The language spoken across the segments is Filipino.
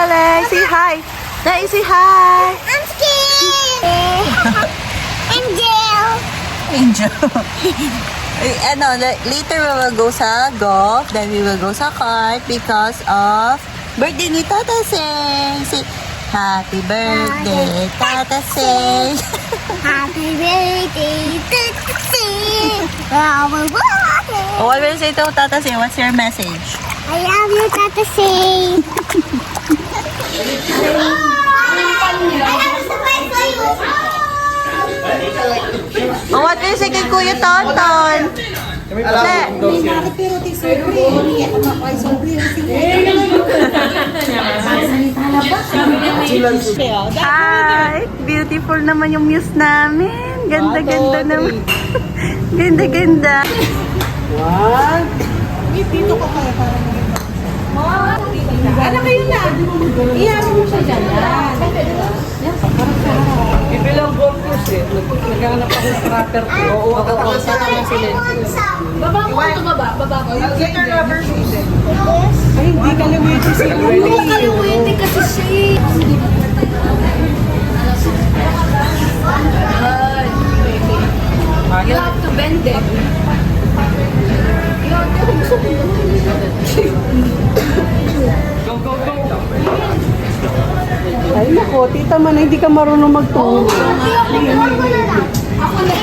Lele. Say hi. Lele, say hi. I'm scared. Angel. Angel. Later we will go sa golf, then we will go sa kart because of birthday ni Tata Sing. Say, happy birthday, Tata Sing. Happy birthday to Sing. Happy birthday. Oh, what will you say to Tata Sing? What's your message? I love you, Tata Sing. Oh, what will you say kay Kuya Tonton? Hi! Beautiful naman yung muse namin. Ganda-ganda naman. Ganda-ganda. One. Dito ko kaya para ano kayo na? Iyasin mo siya dyan. Bibilang gold course eh. Naghanap ako ng cracker. Oo, ako. Sana mo sila. Baba ko ito baba. Baba ko. Yung glitter rubber shoes eh. Ay, hindi ka luwiti siya. Hindi ka luwiti kasi siya. You have to bend it. Go, go, go. Ay, nako, tita man, hindi ka marunong magturo. Ako na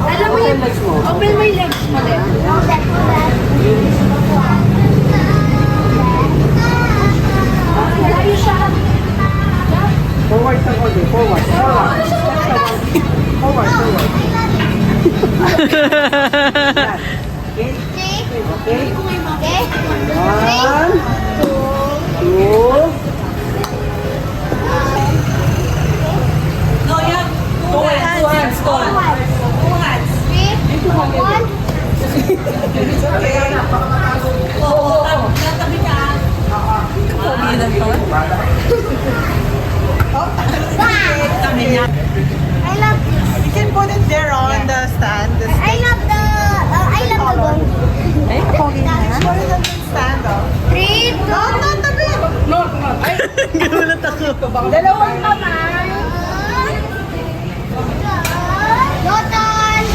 Alam mo yung legs mo. open my legs mo din. Forward sa konti, forward. Forward. Forward, forward. Okay? Okay? One, two. No, yeah. Two hands. I love this. You can put it there on the stand. I love the gold. Put it on the stand, oh. 3, 2, No, come on. Ay, Gulat ako. dalawang kamay. Lotan!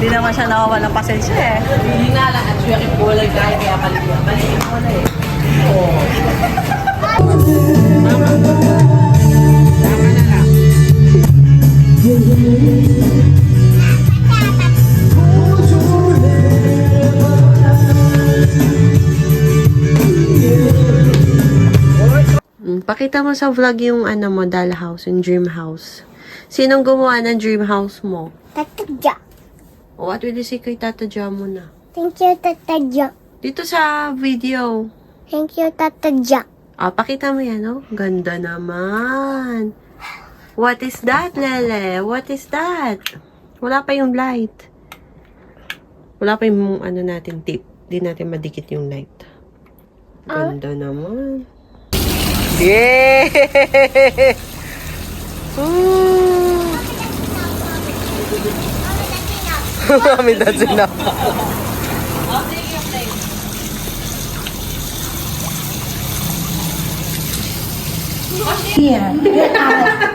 Hindi naman siya nawawala ng pasensya eh. Hindi na lang. At siya yung kulay kaya paligyan. Paligyan mo na eh. Pakita mo sa vlog yung mo, doll house, yung dream house. Sinong gumawa ng dream house mo? Tata. O, what will you say kay Tata Jam mo na? Thank you, Tata. Dito sa video. Thank you, Tata. Pakita mo yan, oh. Ganda naman. What is that, Lele? What is that? Wala pa yung light. Wala pa yung natin tip. Di natin madikit yung light. Ganda naman. Yeah! I mean, that's enough.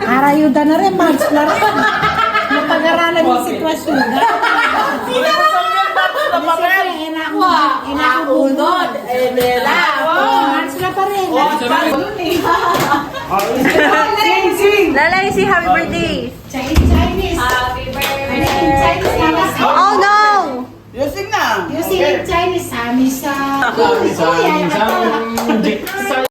Arayuda na rin, March na rin. Napag-aralan yung sitwasyon. Inakunod. March na pa rin. Lalay, say happy birthday. Chinese. Happy birthday. Chinese. Oh no! Using Chinese. Samisa.